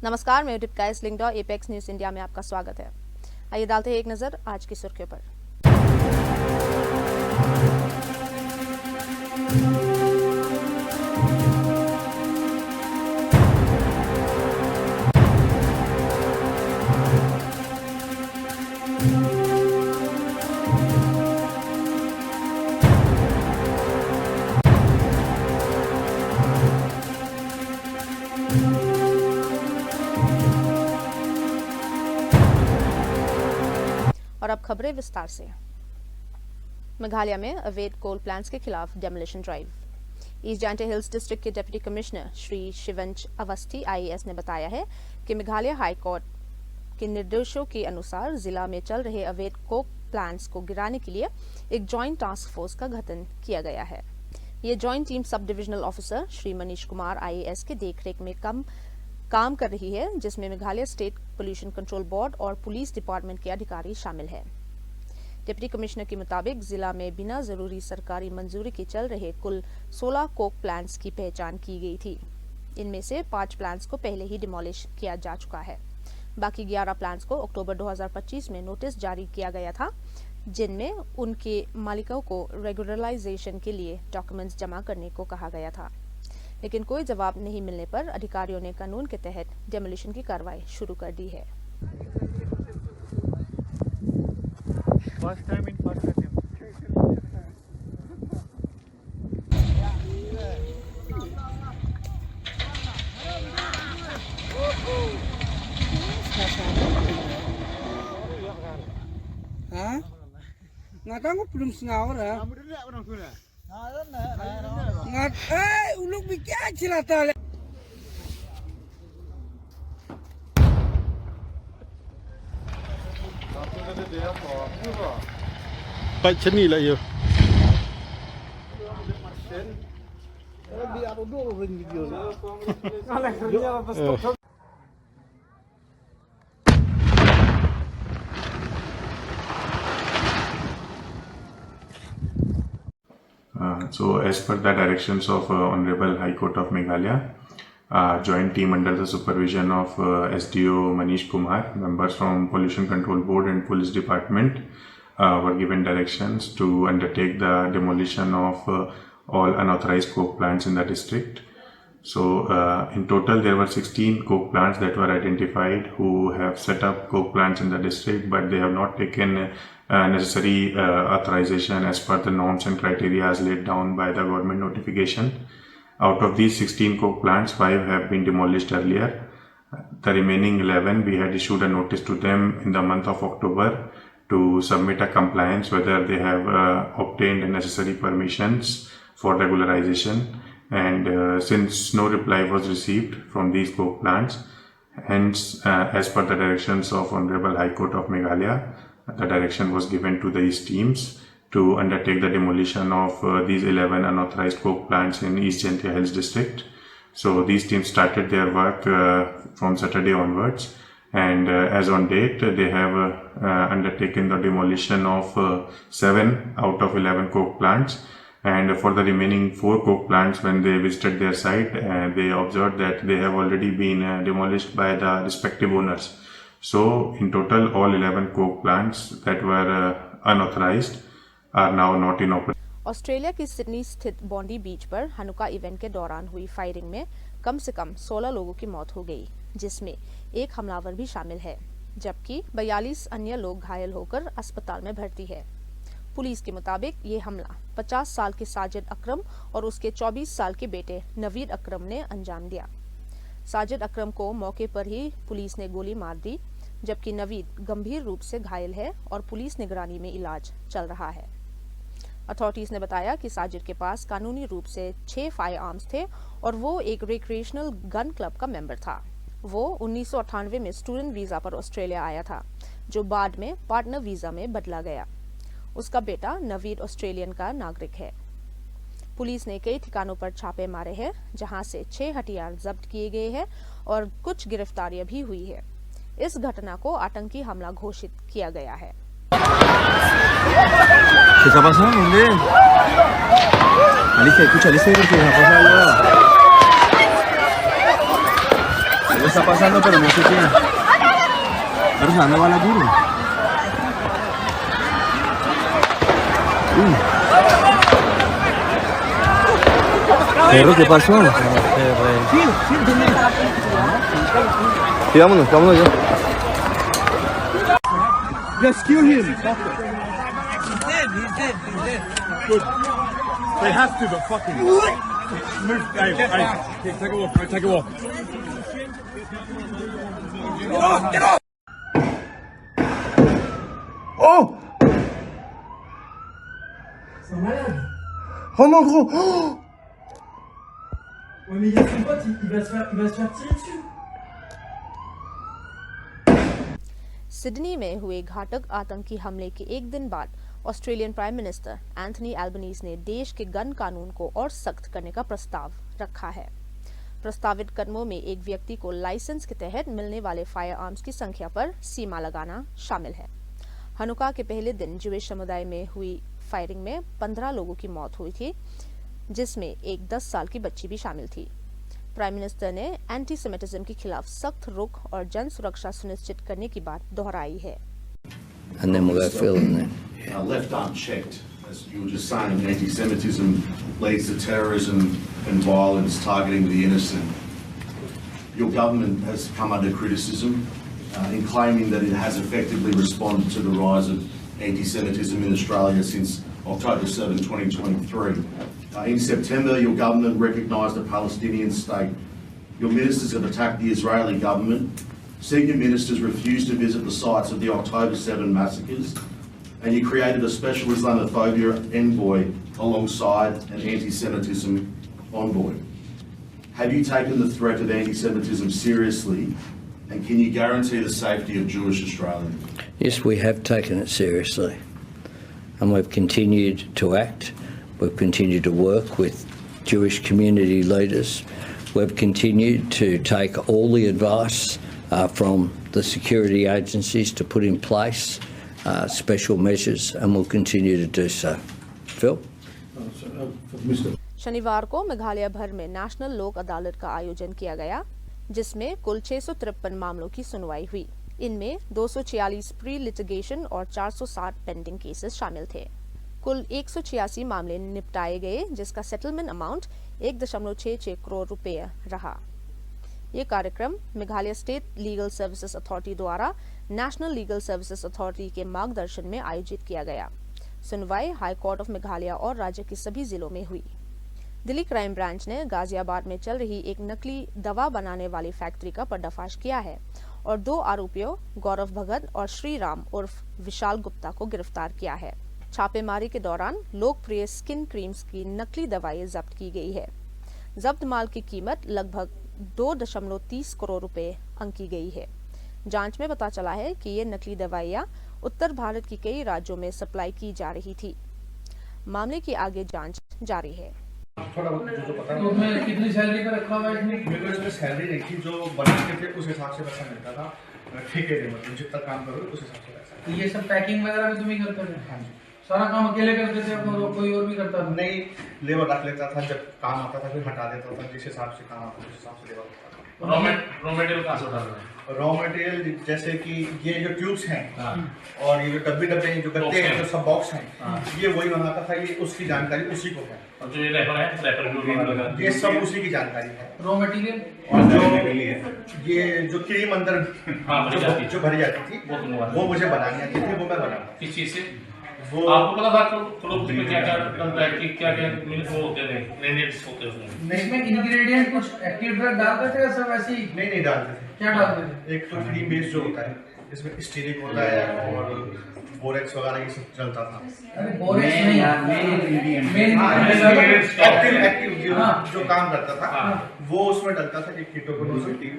नमस्कार, मैं टिप्का लिंकडा apex news India में आपका स्वागत है। आइए डालते हैं एक नजर आज की सुर्खियों पर। और अब खबरें विस्तार से। मेघालय में अवैध कोल प्लांट्स के खिलाफ demolition drive. East Jaintia hills district के deputy commissioner Shri Shivansh Awasthi IAS ने बताया है कि मेघालय हाई कोर्ट के निर्देशों के अनुसार जिला में चल रहे अवैध कोक प्लांट्स को गिराने के लिए एक जॉइंट टास्क फोर्स का गठन किया गया है। ये joint team sub divisional officer Shri Manish Kumar IAS के देखरेख में काम कर रही है, जिसमें Meghalaya state pollution control board और पुलिस डिपार्टमेंट के अधिकारी शामिल हैं। डिप्टी कमिश्नर के मुताबिक जिला में बिना जरूरी सरकारी मंजूरी के चल रहे कुल 16 कोक प्लांट्स की पहचान की गई थी। इनमें से 5 प्लांट्स को पहले ही डिमोलिश किया जा चुका है। बाकी 11 प्लांट्स को अक्टूबर 2025 में नोटिस जारी किया गया था, जिनमें उनके मालिकों को रेगुलराइजेशन के लिए डॉक्यूमेंट्स जमा करने को कहा गया था, लेकिन कोई जवाब नहीं मिलने पर अधिकारियों ने कानून के तहत डेमोलिशन की कार्रवाई शुरू कर दी है। Ngadang ko belum sengawur ha. Uluk bikin aja lah tali. ไปชนีเลยอยู่ So, as per the directions of Honorable High Court of Meghalaya, joint team under the supervision of SDO Manish Kumar, members from Pollution Control Board and Police Department, were given directions to undertake the demolition of all unauthorized coke plants in the district. So, in total, there were 16 coke plants that were identified who have set up coke plants in the district, but they have not taken necessary authorization as per the norms and criteria as laid down by the government notification. Out of these 16 coke plants, 5 have been demolished earlier. The remaining 11, we had issued a notice to them in the month of October to submit a compliance whether they have obtained necessary permissions for regularization. And since no reply was received from these coke plants, hence as per the directions of Honorable High Court of Meghalaya, the direction was given to these teams to undertake the demolition of these 11 unauthorized coke plants in East Jaintia Hills district. So these teams started their work from Saturday onwards, and as on date they have undertaken the demolition of 7 out of 11 coke plants. And for the remaining 4 coke plants, when they visited their site, they observed that they have already been demolished by the respective owners. So in total, all 11 coke plants that were unauthorized are now not in operation. Australia की Sydney स्थित बॉन्डी बीच पर Hanukkah event के दौरान हुई firing में कम से कम 16 लोगों की मौत हो गई, जिसमें एक हमलावर भी शामिल है, जबकि 42 अन्य लोग घायल होकर अस्पताल में भर्ती है। पुलिस के मुताबिक ये हमला 50 साल के साजिद अकरम और उसके 24 साल के बेटे नवीद अकरम ने अंजाम दिया। साजिद अकरम को मौके पर ही पुलिस ने गोली मार दी, जबकि नवीद गंभीर रूप से घायल है और पुलिस निगरानी में इलाज चल रहा है। अथॉरिटीज ने बताया कि साजिद के पास कानूनी रूप से 6 फायर आर्म्स थे और वो एक रिक्रिएशनल गन क्लब का मेंबर था। वो 1998 में स्टूडेंट वीजा पर ऑस्ट्रेलिया आया था, जो बाद में पार्टनर वीजा में बदला गया। उसका बेटा नवीद ऑस्ट्रेलियन का नागरिक है। पुलिस ने कई ठिकानों पर छापे मारे हैं, जहां से 6 हथियार जब्त किए गए हैं और कुछ गिरफ्तारियां भी हुई है। इस घटना को आतंकी हमला घोषित किया गया है। ¿Qué está pasando? ¿Dónde? Alicia, escucha, Alicia, ¿qué está pasando? Algo está pasando, pero no sé qué. Pero se anda bala duro. Perro, ¿qué pasó? Sí, vámonos ya. Rescue him. He's dead. Good. They have to, but fucking move. Hey, take a walk. Take a walk. Get off! Oh! Oh non, gros! Oh! Ouais, mais il y a son pote, il va se faire tirer dessus. Sydney में हुए घातक आतंकी हमले के एक दिन बाद Australian prime minister Anthony Albanese ने देश के गन कानून को और सख्त करने का प्रस्ताव रखा है। प्रस्तावित कदमों में एक व्यक्ति को लाइसेंस के तहत मिलने वाले फायर आर्म्स की संख्या पर सीमा लगाना शामिल है। हनुका के पहले दिन ज्यूइश समुदाय में हुई फायरिंग में 15 लोगों की मौत हुई थी, जिसमें एक 10 साल की बच्ची भी शामिल थी। प्राइम मिनिस्टर ने एंटी सेमिटिज्म के खिलाफ सख्त रुख और जन सुरक्षा सुनिश्चित करने की बात दोहराई है। And then we'll go film then. Left unchecked, as you were just saying, anti-Semitism leads to terrorism and violence targeting the innocent. Your government has come under criticism in claiming that it has effectively responded to the rise of anti-Semitism in Australia since October 7, 2023. In September, your government recognised a Palestinian state. Your ministers have attacked the Israeli government. Senior ministers refused to visit the sites of the October 7 massacres. And you created a special Islamophobia envoy alongside an anti-Semitism envoy. Have you taken the threat of anti-Semitism seriously? And can you guarantee the safety of Jewish Australians? Yes, we have taken it seriously. And we've continued to act. We've continued to work with Jewish community leaders. We've continued to take all the advice from the security agencies to put in place special measures, and we'll continue to do so. Phil? शनिवार को मेघालय भर में national लोक अदालत का आयोजन किया गया, जिसमें कुल 653 मामलों की सुनवाई हुई। इनमें 246 प्री लिटिगेशन और 460 पेंडिंग केसेस शामिल थे। कुल 186 मामले निपटाए गए, जिसका सेटलमेंट अमाउंट 1.66 करोड़ रुपए रहा। ये कार्यक्रम Meghalaya state legal services authority द्वारा नेशनल लीगल सर्विसेज अथॉरिटी के मार्गदर्शन में आयोजित किया गया। सुनवाई हाई कोर्ट ऑफ मेघालय और राज्य के सभी जिलों में हुई। दिल्ली क्राइम ब्रांच ने गाजियाबाद में चल रही एक नकली दवा बनाने वाली फैक्ट्री का पर्दाफाश किया है और 2 आरोपियों गौरव भगत और श्री राम उर्फ विशाल गुप्ता को गिरफ्तार किया है। छापेमारी के दौरान लोकप्रिय स्किन क्रीम्स की नकली दवाएं जब्त की गई है। जब्त माल की कीमत लगभग 2.30 करोड़ रुपए अंकी गई है। जांच में पता चला है कि ये नकली दवाइयां उत्तर भारत की कई राज्यों में सप्लाई की जा रही थी। मामले की आगे जांच जारी है। तो मैं कितनी सैलरी पे रखा हुआ है इसमें? मेरे को इसमें सैलरी नहीं थी, जो बनाते थे उस हिसाब से पैसा मिलता था। ठीक है, मतलब जितना काम करोगे उस हिसाब से पैसा। तो ये सब पैकिंग वगैरह भी तुम ही करते थे? हाँ जी। सारा काम अकेले करते थे और कोई और भी करता था? नहीं, लेबर रख लेता था, जब काम आता था फिर हटा देता था, जिस हिसाब से काम आता था उस हिसाब से लेबर रखता था। रॉ मटेरियल कहाँ से उठा रहे हैं? रॉ मटेरियल जैसे कि ये जो ट्यूब्स हैं और ये जो डब्बे जो करते हैं, जो सब बॉक्स हैं, ये वही बनाता था। ये उसकी जानकारी उसी को है। और जो ये रैपर है, रैपर भी ये सब उसी की जानकारी है। रॉ मटेरियल और जो ये जो क्रीम अंदर जो भरी जाती थी वो मुझे बनानी आती थी, वो मैं बनाता। किस चीज़ से? वो आपको पता था क्लोथ में क्या-क्या बनता है, कि क्या-क्या मीन्स वो होते थे, इंग्रेडिएंट्स होते हैं उसमें? इसमें इंग्रेडिएंट कुछ एक्टिव ड्रग डालते थे या सब ऐसे ही? नहीं डालते थे। क्या डालते थे? एक तो क्रीम बेस जो होता है, इसमें स्टीरिक होता है और बोरेक्स वगैरह ये सब चलता था। अरे बोरेक्स नहीं यार, मेन एक्टिव जो काम करता था वो उसमें डलता था कि कीटोकोनोसिटी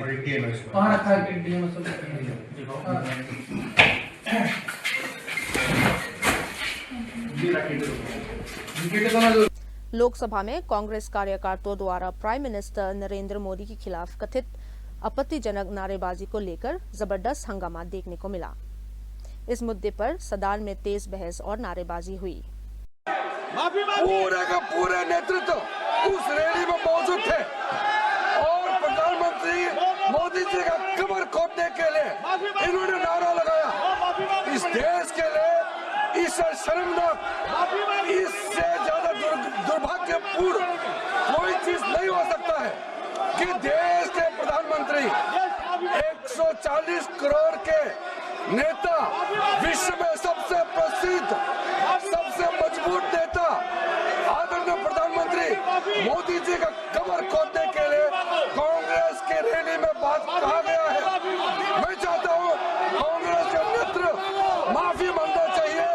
और डीएमएस। कहाँ रखा है डीएमएस? लोकसभा में कांग्रेस कार्यकर्ताओं द्वारा प्राइम मिनिस्टर नरेंद्र मोदी के खिलाफ कथित आपत्तिजनक नारेबाजी को लेकर जबरदस्त हंगामा देखने को मिला। इस मुद्दे पर सदन में तेज बहस और नारेबाजी हुई। पूरे का पूरे नेतृत्व उस रैली में मौजूद थे और प्रधानमंत्री मोदी जी का कमर खोदने के लिए इन्होंने नारा लगाया। इस देश के लिए इससे शर्मनाक, इससे ज्यादा दुर्भाग्यपूर्ण कोई चीज नहीं हो सकता है कि देश के प्रधानमंत्री 140 करोड़ के नेता, विश्व में सबसे प्रसिद्ध, सबसे मजबूत नेता आदरणीय प्रधानमंत्री मोदी जी का कमर खोदने के लिए कांग्रेस की रैली में बात कहा गया है। मैं चाहता हूं कांग्रेस के नेतृत्व माफी मांगना चाहिए,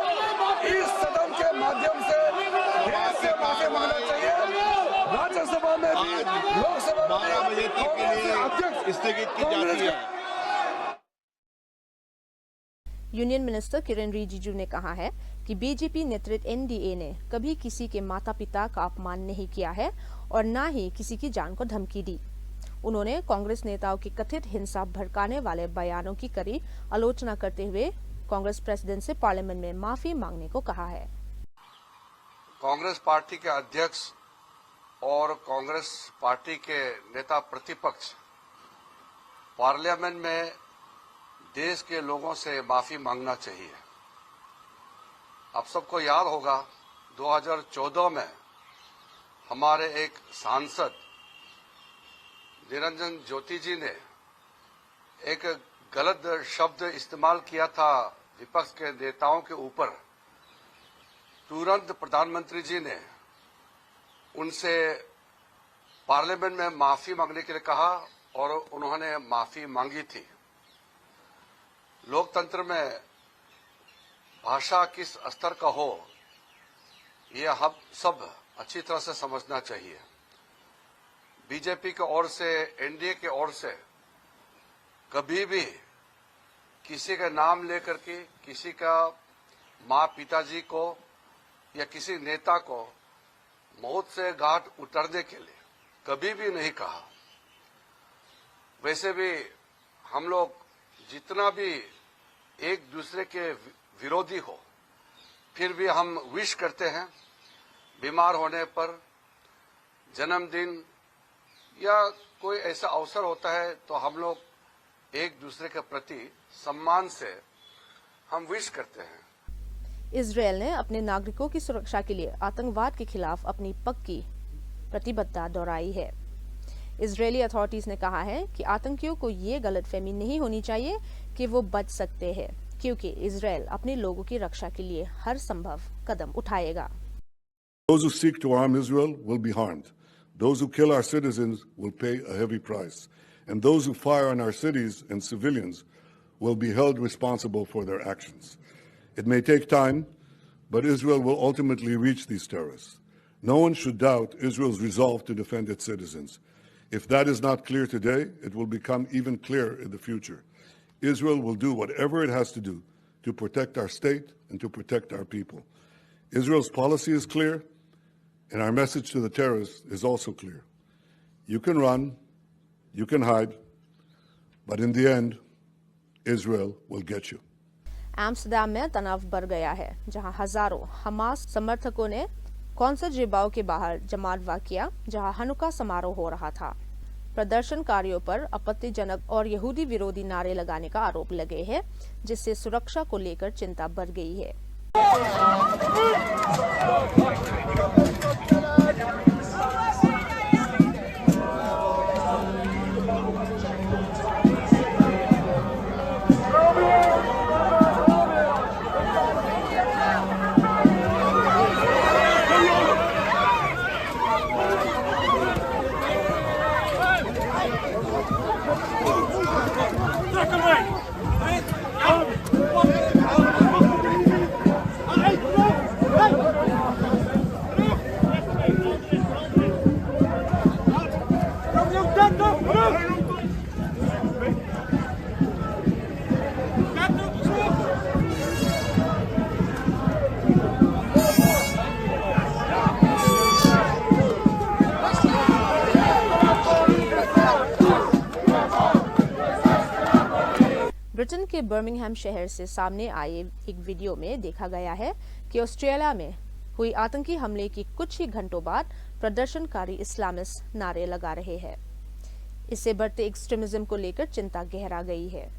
इस सदन के माध्यम से देश से माफी मांगना चाहिए। राज्यसभा में भी, लोकसभा में भी कांग्रेस के अध्यक्ष स्थगित की जाती है। यूनियन मिनिस्टर किरेन रिजिजू ने कहा है कि बीजेपी नेतृत्व एनडीए ने कभी किसी के माता पिता का अपमान नहीं किया है और न ही किसी की जान को धमकी दी। उन्होंने कांग्रेस नेताओं की कथित हिंसा भड़काने वाले बयानों की कड़ी आलोचना करते हुए कांग्रेस प्रेसिडेंट से पार्लियामेंट में माफी मांगने को कहा है। कांग्रेस पार्टी के अध्यक्ष और कांग्रेस पार्टी के नेता प्रतिपक्ष पार्लियामेंट में देश के लोगों से माफी मांगना चाहिए। आप सबको याद होगा 2014 में हमारे एक सांसद निरंजन ज्योति जी ने एक गलत शब्द इस्तेमाल किया था विपक्ष के नेताओं के ऊपर। तुरंत प्रधानमंत्री जी ने उनसे पार्लियामेंट में माफी मांगने के लिए कहा और उन्होंने माफी मांगी थी। लोकतंत्र में भाषा किस स्तर का हो, ये हम सब अच्छी तरह से समझना चाहिए। बीजेपी की ओर से, एनडीए की ओर से कभी भी किसी का नाम लेकर के किसी का माँ पिताजी को या किसी नेता को मौत से घाट उतरने के लिए कभी भी नहीं कहा। वैसे भी हम लोग जितना भी एक दूसरे के विरोधी हो, फिर भी हम विश करते हैं। बीमार होने पर, जन्मदिन या कोई ऐसा अवसर होता है तो हम लोग एक दूसरे के प्रति सम्मान से हम विश करते हैं। इजरायल ने अपने नागरिकों की सुरक्षा के लिए आतंकवाद के खिलाफ अपनी पक्की प्रतिबद्धता दोहराई है। इजरायली अथॉरिटीज ने कहा है कि आतंकियों को ये गलतफहमी नहीं होनी चाहिए कि वो बच सकते हैं, क्योंकि इजरायल अपने लोगों की रक्षा के लिए हर संभव कदम उठाएगा। Those who seek to harm Israel will be harmed. Those who kill our citizens will pay a heavy price. And those who fire on our cities and civilians will be held responsible for their actions. It may take time, but Israel will ultimately reach these terrorists. No one should doubt Israel's resolve to defend its citizens. If that is not clear today, it will become even clearer in the future. Israel will do whatever it has to do to protect our state and to protect our people. Israel's policy is clear, and our message to the terrorists is also clear. You can run, you can hide, but in the end, Israel will get you. Amsterdam में तनाव बढ़ गया है, जहां हजारों Hamas समर्थकों ने concert जिबाओ के बाहर जमावड़ा किया, जहां हनुका समारोह हो रहा था। प्रदर्शनकारियों पर आपत्तिजनक और यहूदी विरोधी नारे लगाने का आरोप लगे हैं, जिससे सुरक्षा को लेकर चिंता बढ़ गई है। ब्रिटेन के बर्मिंघम शहर से सामने आए एक वीडियो में देखा गया है कि ऑस्ट्रेलिया में हुई आतंकी हमले की कुछ ही घंटों बाद प्रदर्शनकारी इस्लामिस्ट नारे लगा रहे हैं। इससे बढ़ते एक्सट्रीमिज्म को लेकर चिंता गहरा गई है।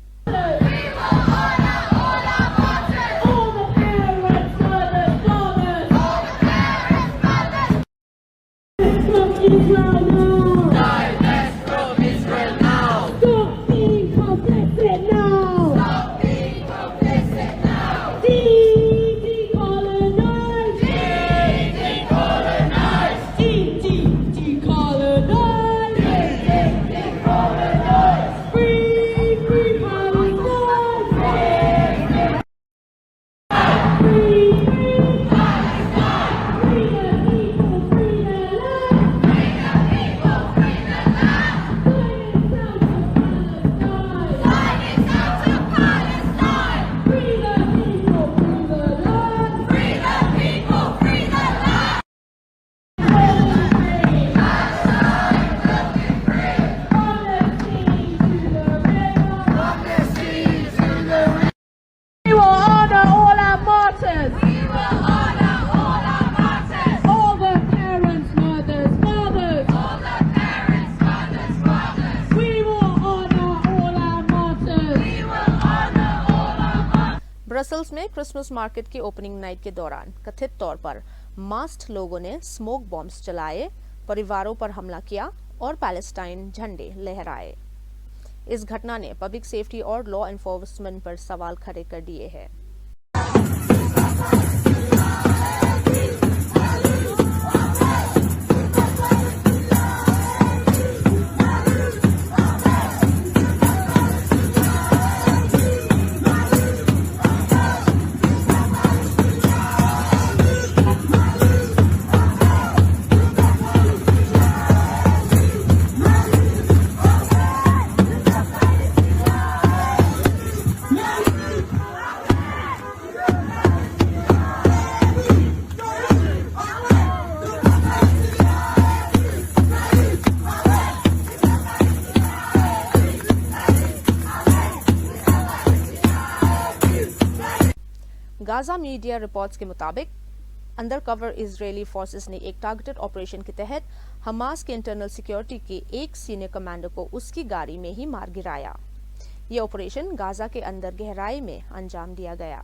ब्रसल्स में क्रिसमस मार्केट की ओपनिंग नाइट के दौरान कथित तौर पर मास्क्ड लोगों ने स्मोक बॉम्ब्स चलाए, परिवारों पर हमला किया और पैलेस्टाइन झंडे लहराए। इस घटना ने पब्लिक सेफ्टी और लॉ एनफोर्समेंट पर सवाल खड़े कर दिए हैं। गाजा मीडिया रिपोर्ट्स के मुताबिक अंडरकवर इजरायली फोर्सेस ने एक टारगेटेड ऑपरेशन के तहत हमास के इंटरनल सिक्योरिटी के एक सीनियर कमांडर को उसकी गाड़ी में ही मार गिराया। ये ऑपरेशन गाजा के अंदर गहराई में अंजाम दिया गया।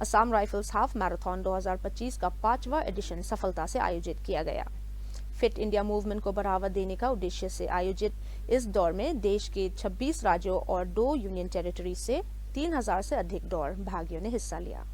असम राइफल्स हाफ मैराथन 2025 का 5वां एडिशन सफलता से आयोजित किया गया। फिट इंडिया मूवमेंट को बढ़ावा देने का उद्देश्य से आयोजित इस दौड़ में देश के 26 राज्यों और 2 यूनियन टेरिटरी से 3000 से अधिक दौड़ भागियों ने हिस्सा लिया।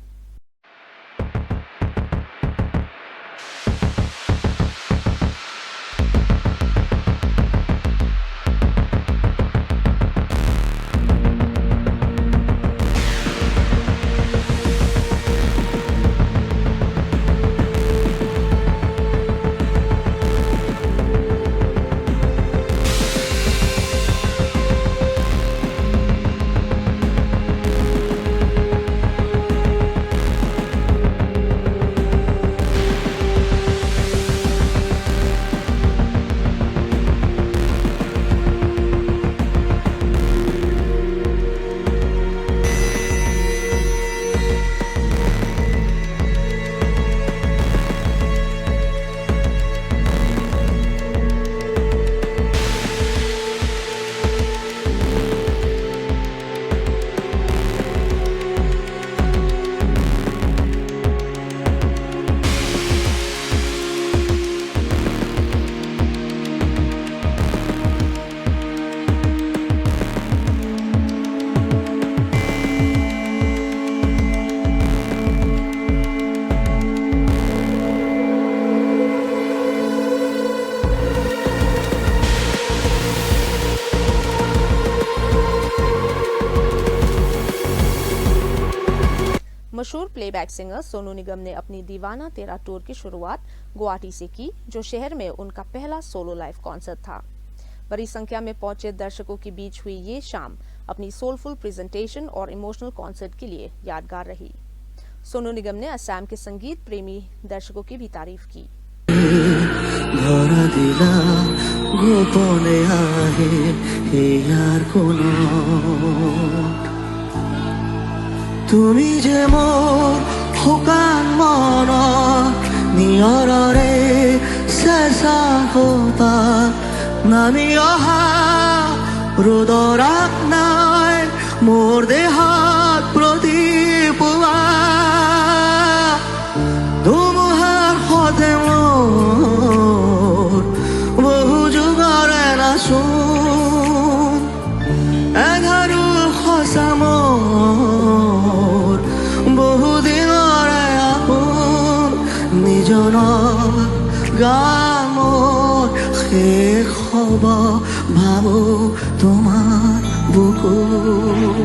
मशहूर प्लेबैक सिंगर सोनू निगम ने अपनी दीवाना तेरा टूर की शुरुआत गुवाहाटी से की, जो शहर में उनका पहला सोलो लाइव कॉन्सर्ट था। बड़ी संख्या में पहुंचे दर्शकों के बीच हुई ये शाम अपनी सोलफुल प्रेजेंटेशन और इमोशनल कॉन्सर्ट के लिए यादगार रही। सोनू निगम ने असम के संगीत प्रेमी दर्शकों की भी तारीफ की। তুমি যে মোর শুকান মনৰ নিয়ৰৰে চেঁচা সূতা নামি অহা ৰ'দৰাক নাই মোৰ দেহত প্ৰতিপুৱা ধুমুহাৰ সতে মোৰ বহু যুগৰে নাচোন এঘাৰু সঁচা মোৰ বহুদিনৰে আপোন নিজনৰ গামৰ শেষ হ'ব ভাবো তোমাৰ বুকুত।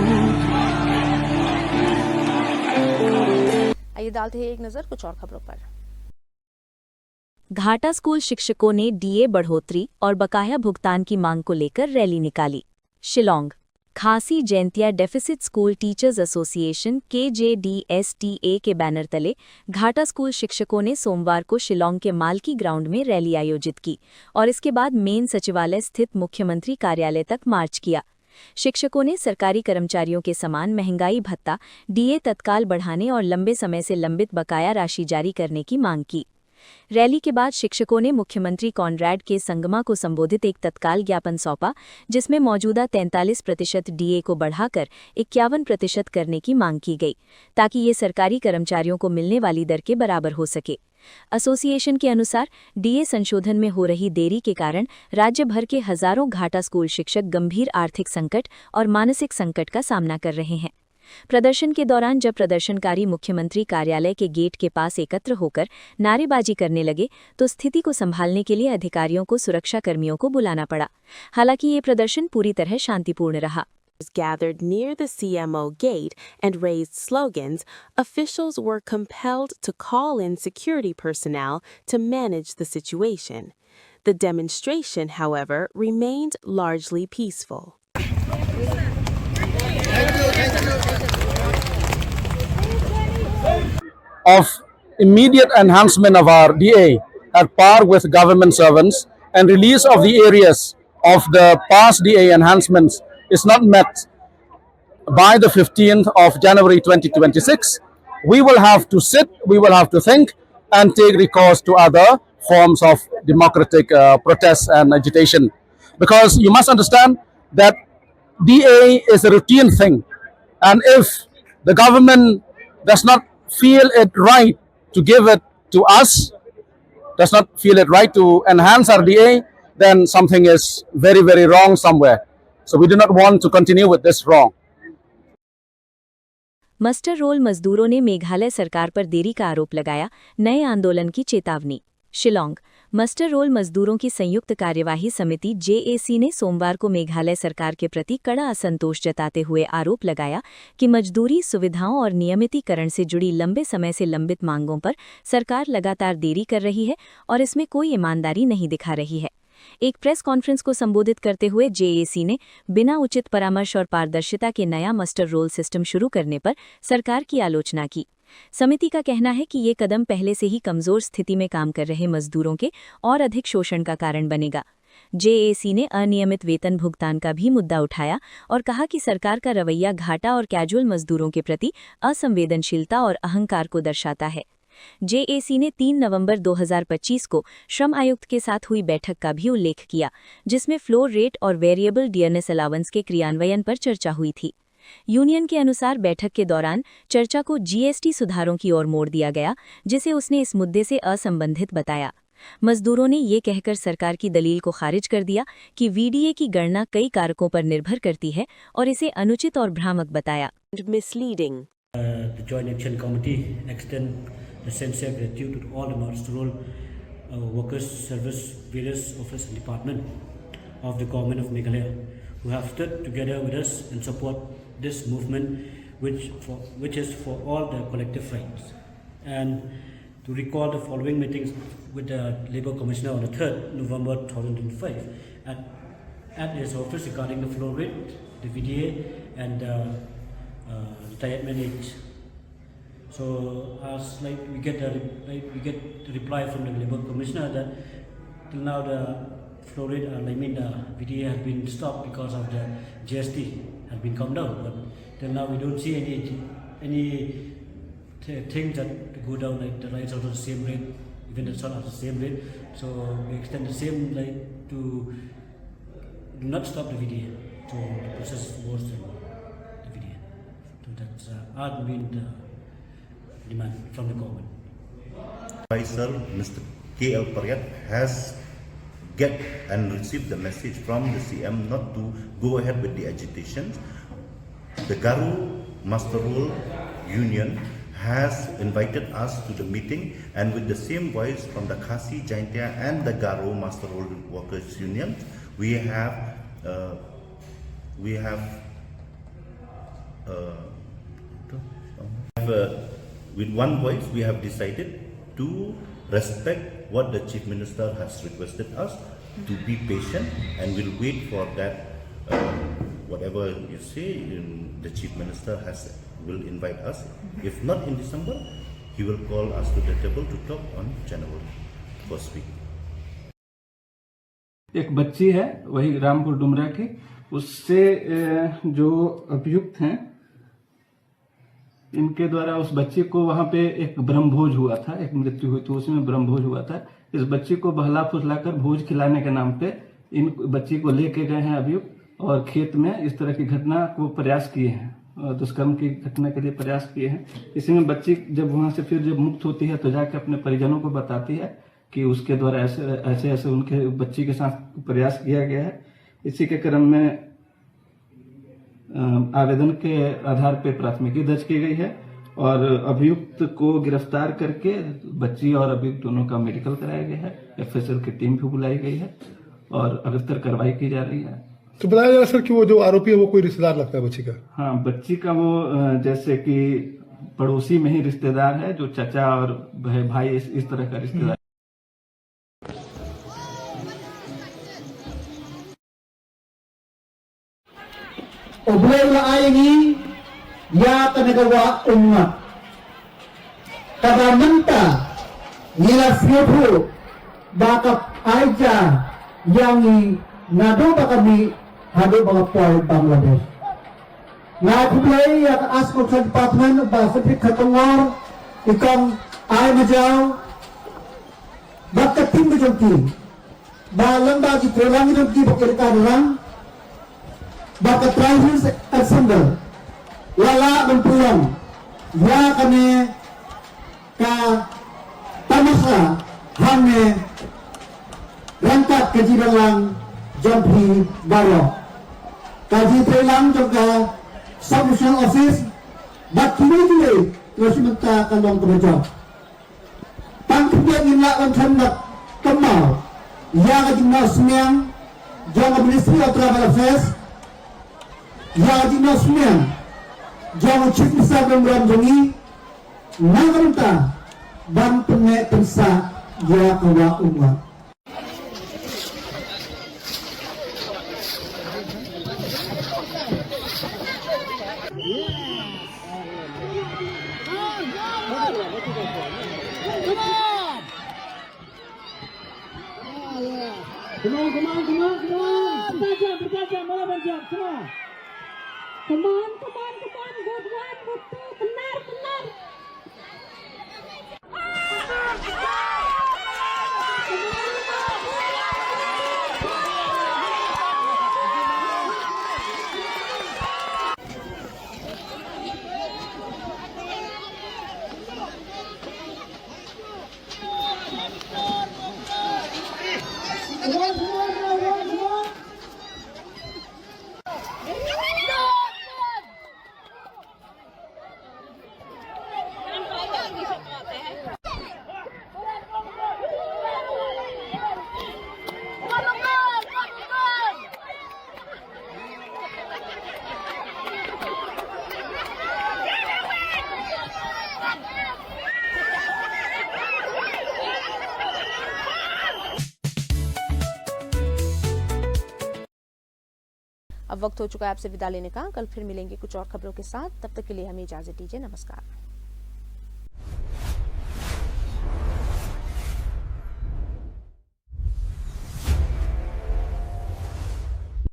आइए डालते हैं एक नजर कुछ और खबरों पर। घाटा स्कूल शिक्षकों ने डीए बढ़ोतरी और बकाया भुगतान की मांग को लेकर रैली निकाली। शिलोंग खासी Jaintia deficit school teachers association KJDSTA के बैनर तले घाटा स्कूल शिक्षकों ने सोमवार को शिलोंग के मालकी ग्राउंड में रैली आयोजित की और इसके बाद मेन सचिवालय स्थित मुख्यमंत्री कार्यालय तक मार्च किया। शिक्षकों ने सरकारी कर्मचारियों के समान महंगाई भत्ता, डीए तत्काल बढ़ाने और लंबे समय से लंबित बकाया राशि जारी करने की मांग की। रैली के बाद शिक्षकों ने मुख्यमंत्री कॉनराड के संगमा को संबोधित एक तत्काल ज्ञापन सौंपा, जिसमें मौजूदा 43% डीए को बढ़ाकर 51% करने की मांग की गई, ताकि ये सरकारी कर्मचारियों को मिलने वाली दर के बराबर हो सके। एसोसिएशन के अनुसार डीए संशोधन में हो रही देरी के कारण राज्य भर के हजारों घाटा स्कूल शिक्षक गंभीर आर्थिक संकट और मानसिक संकट का सामना कर रहे हैं। प्रदर्शन के दौरान जब प्रदर्शनकारी मुख्यमंत्री कार्यालय के गेट के पास एकत्र होकर नारेबाजी करने लगे, तो स्थिति को संभालने के लिए अधिकारियों को सुरक्षाकर्मियों को बुलाना पड़ा। हालांकि ये प्रदर्शन पूरी तरह शांतिपूर्ण रहा। Gathered near the CMO gate and raised slogans, officials were compelled to call in security personnel to manage the situation. The demonstration, however, remained largely peaceful. Of immediate enhancement of our DA at par with government servants and release of the areas of the past DA enhancements is not met by the 15th of January 2026, we will have to sit, we will have to think and take recourse to other forms of democratic protest and agitation. Because you must understand that DA is a routine thing, and if the government does not feel it right to give it to us, does not feel it right to enhance our DA, then something is very, very wrong somewhere. So we do not want to continue with this wrong. Muster roll मजदूरों ने मेघालय सरकार पर देरी का आरोप लगाया, नए आंदोलन की चेतावनी। शिलोंग मस्टर रोल मजदूरों की संयुक्त कार्यवाही समिति JAC ने सोमवार को मेघालय सरकार के प्रति कड़ा असंतोष जताते हुए आरोप लगाया कि मजदूरी सुविधाओं और नियमितीकरण से जुड़ी लंबे समय से लंबित मांगों पर सरकार लगातार देरी कर रही है और इसमें कोई ईमानदारी नहीं दिखा रही है। एक प्रेस कॉन्फ्रेंस को संबोधित करते हुए JAC ने बिना उचित परामर्श और पारदर्शिता के नया मस्टर रोल सिस्टम शुरू करने पर सरकार की आलोचना की। समिति का कहना है कि ये कदम पहले से ही कमजोर स्थिति में काम कर रहे मजदूरों के और अधिक शोषण का कारण बनेगा। JAC ने अनियमित वेतन भुगतान का भी मुद्दा उठाया और कहा कि सरकार का रवैया घाटा और कैजुअल मजदूरों के प्रति असंवेदनशीलता और अहंकार को दर्शाता है। JAC ने 3 नवंबर 2025 को श्रम आयुक्त के साथ हुई बैठक का भी उल्लेख किया, जिसमें फ्लोर रेट और वेरिएबल डियरनेस अलाउंस के क्रियान्वयन पर चर्चा हुई थी। यूनियन के अनुसार बैठक के दौरान चर्चा को GST सुधारों की ओर मोड़ दिया गया, जिसे उसने इस मुद्दे से असंबंधित बताया। मजदूरों ने ये कहकर सरकार की दलील को खारिज कर दिया कि VDA की गणना कई कारकों पर निर्भर करती है और इसे अनुचित और भ्रामक बताया। Misleading. The Joint Action Committee extend the sincere gratitude to all the Master Roll workers, service, various office and department of the government of Meghalaya who have stood together with us and support this movement which is for all the collective rights. And to recall the following meetings with the Labour Commissioner on the 3rd November 2005 at his office regarding the floor rate, the VDA, and retirement age. So as we get the reply from the Labour Commissioner that till now the floor rate, the VDA has been stopped because of the GST has been come down. But till now we don't see any things that go down, like the rights are the same rate, even the sun at the same rate. So we extend the same to do not stop the VDA. So the process is worse than the VDA. So that's our main demand from the government. Advisor Mr. K.L. Paryat has get and received the message from the CM not to go ahead with the agitation. The Garo Master Roll Union has invited us to the meeting, and with the same voice from the Khasi, Jaintia and the Garo Master Roll Workers Union, we have with one voice we have decided to respect what the Chief Minister has requested us, to be patient, and we'll wait for that whatever you say the Chief Minister will invite us. If not in December, he will call us to the table to talk on January first week. एक बच्ची है वही रामपुर डुमरा की, उससे जो अभियुक्त हैं इनके द्वारा उस बच्ची को वहां पे एक ब्रह्मभोज हुआ था, एक मृत्यु हुई, तो उसमें ब्रह्मभोज हुआ था। इस बच्ची को बहला फुसलाकर भोज खिलाने के नाम पे इन बच्ची को लेके गए हैं अभियुक्त, और खेत में इस तरह की घटना को प्रयास किए हैं, दुष्कर्म की घटना के लिए प्रयास किए हैं। इसी में बच्ची जब वहां से फिर जब मुक्त होती है तो जाके अपने परिजनों को बताती है कि उसके द्वारा ऐसे उनके बच्ची के साथ प्रयास किया गया है। इसी के क्रम में आवेदन के आधार पर प्राथमिकी दर्ज की गई है और अभियुक्त को गिरफ्तार करके बच्ची और अभियुक्त दोनों का मेडिकल कराया गया है। एफएसएल की टीम भी बुलाई गई है और अग्रतर कार्रवाई की जा रही है। तो बताया जा रहा सर कि वो जो आरोपी है वो कोई रिश्तेदार लगता है बच्ची का? हाँ, बच्ची का वो जैसे कि पड़ोसी में ही रिश्तेदार है, जो चाचा और भाई इस तरह का रिश्तेदार। Oblela ayangi ya tanagawa umat kada menta nila fiyopo bakap aja yangi nado bakami hado bangapol Bangladesh na kublay at Agriculture Department ba Sipik Katungor ikang ay majaw bakating bajongki ba lamba ji trelang jongki bakirikaran baka Trans Assembly wala magpulang ya kami ka tamasa hame rangkat kajiban lang jampi baro kaji lang juga submission office bak kini terus minta kalong kemeja pangkubyan nila ang tandak kemau ya kaji nasmiang jang Ministry of Travel Affairs ya di nasmian jangan Chief Minister Bambram Jongi nagarunta ban pene pensa ya kawa umma Bertajam, malah berjam, semua. Come on, good one, good two, benar. अब वक्त हो चुका है आपसे विदा लेने का। कल फिर मिलेंगे कुछ और खबरों के साथ। तब तक के लिए हमें इजाजत दीजिए। नमस्कार।